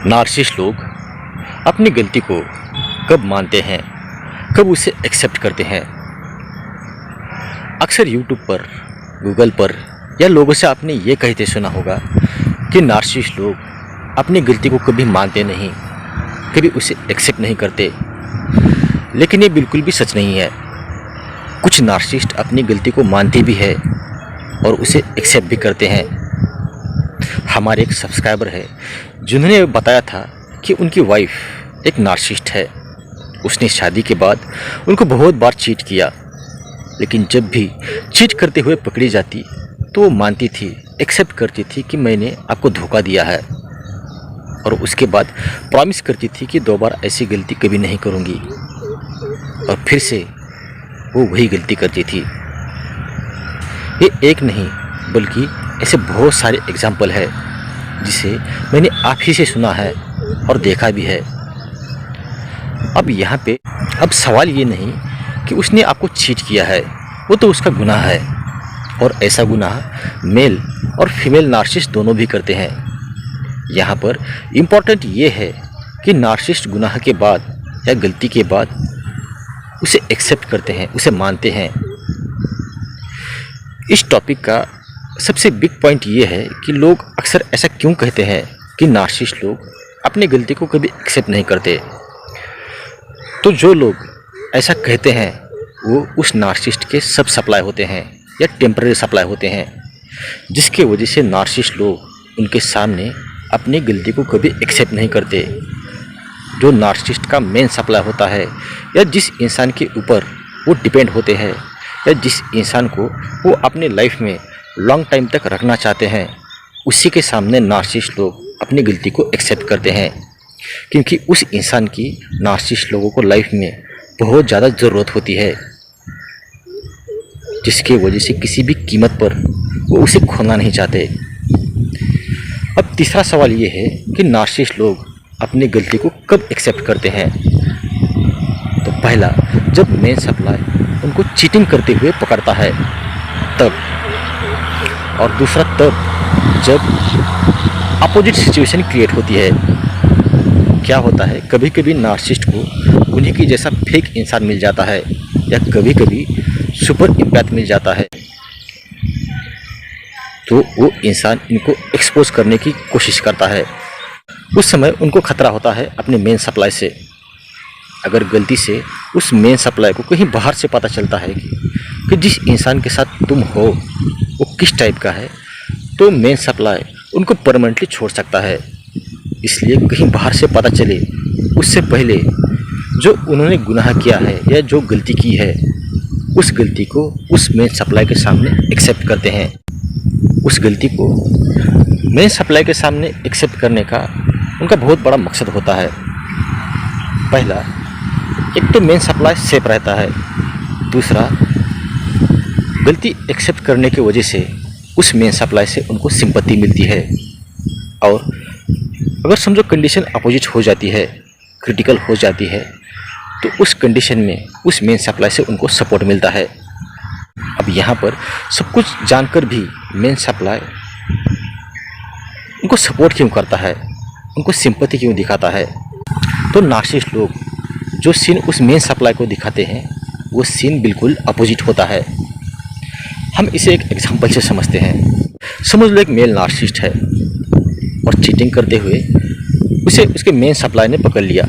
Narcissist लोग अपनी गलती को कब मानते हैं, कब उसे एक्सेप्ट करते हैं। अक्सर यूट्यूब पर, गूगल पर या लोगों से आपने ये कहते सुना होगा कि नार्सिसिस्ट लोग अपनी गलती को कभी मानते नहीं, कभी उसे एक्सेप्ट नहीं करते। लेकिन ये बिल्कुल भी सच नहीं है। कुछ नार्सिसिस्ट अपनी गलती को मानते भी है और उसे एक्सेप्ट भी करते हैं। हमारे एक सब्सक्राइबर है जिन्होंने बताया था कि उनकी वाइफ एक नार्सिसिस्ट है। उसने शादी के बाद उनको बहुत बार चीट किया, लेकिन जब भी चीट करते हुए पकड़ी जाती तो वो मानती थी, एक्सेप्ट करती थी कि मैंने आपको धोखा दिया है, और उसके बाद प्रॉमिस करती थी कि दोबारा ऐसी गलती कभी नहीं करूँगी, और फिर से वो वही गलती करती थी। ये एक नहीं बल्कि ऐसे बहुत सारे एग्जाम्पल है जिसे मैंने आप ही से सुना है और देखा भी है। अब यहाँ पे सवाल ये नहीं कि उसने आपको चीट किया है, वो तो उसका गुनाह है, और ऐसा गुनाह मेल और फीमेल नार्सिसिस्ट दोनों भी करते हैं। यहाँ पर इम्पॉर्टेंट ये है कि नार्सिसिस्ट गुनाह के बाद या गलती के बाद उसे एक्सेप्ट करते हैं, उसे मानते हैं। इस टॉपिक का सबसे बिग पॉइंट ये है कि लोग अक्सर ऐसा क्यों कहते हैं कि नार्सिसिस्ट लोग अपनी गलती को कभी एक्सेप्ट नहीं करते। तो जो लोग ऐसा कहते हैं वो उस नार्सिसिस्ट के सब सप्लाई होते हैं या टेम्पररी सप्लाई होते हैं, जिसके वजह से नार्सिसिस्ट लोग उनके सामने अपनी गलती को कभी एक्सेप्ट नहीं करते। जो नार्सिसिस्ट का मेन सप्लाई होता है या जिस इंसान के ऊपर वो डिपेंड होते हैं या जिस इंसान को वो अपने लाइफ में लॉन्ग टाइम तक रखना चाहते हैं, उसी के सामने नार्सिसिस्ट लोग अपनी गलती को एक्सेप्ट करते हैं, क्योंकि उस इंसान की नार्सिसिस्ट लोगों को लाइफ में बहुत ज़्यादा ज़रूरत होती है, जिसके वजह से किसी भी कीमत पर वो उसे खोना नहीं चाहते। अब तीसरा सवाल ये है कि नार्सिसिस्ट लोग अपनी गलती को कब एक्सेप्ट करते हैं। तो पहला, जब मेन सप्लाई उनको चीटिंग करते हुए पकड़ता है तब, और दूसरा तब जब अपोजिट सिचुएशन क्रिएट होती है। क्या होता है, कभी कभी नार्सिसिस्ट को उन्हीं की जैसा फेक इंसान मिल जाता है या कभी कभी सुपर इम्पैथ मिल जाता है, तो वो इंसान इनको एक्सपोज करने की कोशिश करता है। उस समय उनको खतरा होता है अपने मेन सप्लाई से। अगर गलती से उस मेन सप्लाई को कहीं बाहर से पता चलता है कि जिस इंसान के साथ तुम हो वो किस टाइप का है, तो मेन सप्लाई उनको परमानेंटली छोड़ सकता है। इसलिए कहीं बाहर से पता चले उससे पहले जो उन्होंने गुनाह किया है या जो गलती की है, उस गलती को उस मेन सप्लाई के सामने एक्सेप्ट करते हैं। उस गलती को मेन सप्लाई के सामने एक्सेप्ट करने का उनका बहुत बड़ा मकसद होता है। पहला, एक तो मेन सप्लाई सेफ रहता है, दूसरा गलती एक्सेप्ट करने की वजह से उस मेन सप्लाई से उनको सिंपैथी मिलती है, और अगर समझो कंडीशन अपोजिट हो जाती है, क्रिटिकल हो जाती है, तो उस कंडीशन में उस मेन सप्लाई से उनको सपोर्ट मिलता है। अब यहाँ पर सब कुछ जानकर भी मेन सप्लाई उनको सपोर्ट क्यों करता है, उनको सिंपैथी क्यों दिखाता है। तो नार्सिसिस्ट लोग जो सीन उस मेन सप्लाई को दिखाते हैं वो सीन बिल्कुल अपोजिट होता है। हम इसे एक एग्जांपल से समझते हैं। समझ लो एक मेल नार्सिसिस्ट है और चीटिंग करते हुए उसे उसके मेन सप्लाई ने पकड़ लिया।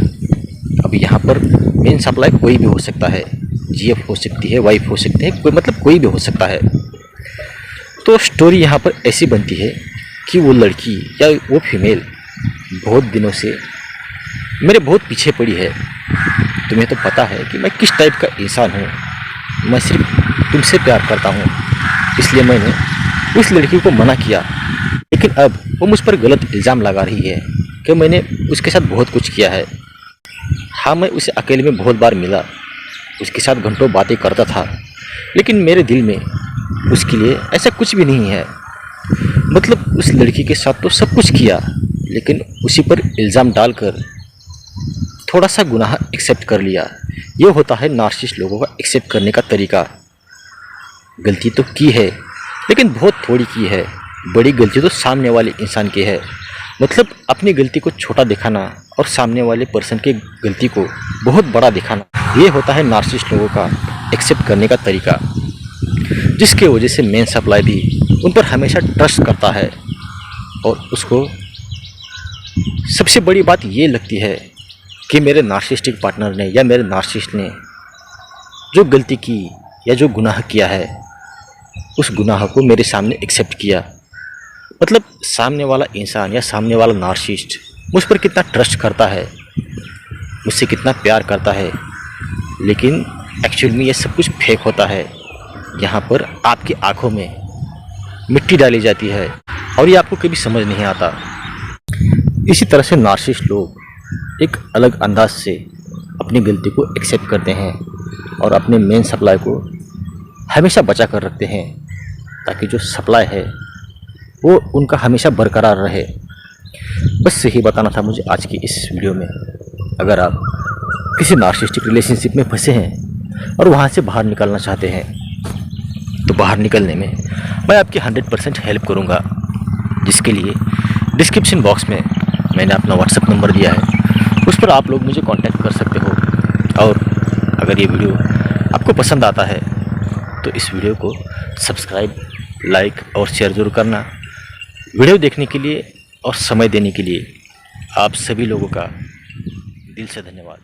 अब यहाँ पर मेन सप्लाई कोई भी हो सकता है, जीएफ हो सकती है, वाइफ हो सकती है, कोई भी हो सकता है। तो स्टोरी यहाँ पर ऐसी बनती है कि वो लड़की या वो फीमेल बहुत दिनों से मेरे बहुत पीछे पड़ी है। तुम्हें तो पता है कि मैं किस टाइप का इंसान हूँ, मैं सिर्फ तुमसे प्यार करता हूँ, इसलिए मैंने उस लड़की को मना किया। लेकिन अब वो मुझ पर गलत इल्ज़ाम लगा रही है कि मैंने उसके साथ बहुत कुछ किया है। हाँ, मैं उसे अकेले में बहुत बार मिला, उसके साथ घंटों बातें करता था, लेकिन मेरे दिल में उसके लिए ऐसा कुछ भी नहीं है। मतलब उस लड़की के साथ तो सब कुछ किया, लेकिन उसी पर इल्ज़ाम डालकर थोड़ा सा गुनाह एक्सेप्ट कर लिया। ये होता है नार्सिसिस्ट लोगों का एक्सेप्ट करने का तरीका। गलती तो की है, लेकिन बहुत थोड़ी की है, बड़ी गलती तो सामने वाले इंसान की है। मतलब अपनी गलती को छोटा दिखाना और सामने वाले पर्सन की गलती को बहुत बड़ा दिखाना, ये होता है नार्सिसिस्ट लोगों का एक्सेप्ट करने का तरीका, जिसके वजह से मेन सप्लाई भी उन पर हमेशा ट्रस्ट करता है। और उसको सबसे बड़ी बात ये लगती है कि मेरे नार्सिसिस्टिक पार्टनर ने या मेरे नार्सिसिस्ट ने जो गलती की या जो गुनाह किया है, उस गुनाह को मेरे सामने एक्सेप्ट किया। मतलब सामने वाला इंसान या सामने वाला नार्सिसिस्ट मुझ पर कितना ट्रस्ट करता है, मुझसे कितना प्यार करता है, लेकिन एक्चुअल में ये सब कुछ फेक होता है। यहाँ पर आपकी आंखों में मिट्टी डाली जाती है और ये आपको कभी समझ नहीं आता। इसी तरह से नार्सिसिस्ट लोग एक अलग अंदाज से अपनी गलती को एक्सेप्ट करते हैं और अपने मेन सप्लाई को हमेशा बचा कर रखते हैं, ताकि जो सप्लाई है वो उनका हमेशा बरकरार रहे। बस यही बताना था मुझे आज की इस वीडियो में। अगर आप किसी नार्सिसिस्टिक रिलेशनशिप में फंसे हैं और वहाँ से बाहर निकलना चाहते हैं, तो बाहर निकलने में मैं आपकी 100% हेल्प करूँगा, जिसके लिए डिस्क्रिप्शन बॉक्स में मैंने अपना व्हाट्सएप नंबर दिया है, उस पर आप लोग मुझे कांटेक्ट कर सकते हो। और अगर ये वीडियो आपको पसंद आता है तो इस वीडियो को सब्सक्राइब, लाइक और शेयर ज़रूर करना। वीडियो देखने के लिए और समय देने के लिए आप सभी लोगों का दिल से धन्यवाद।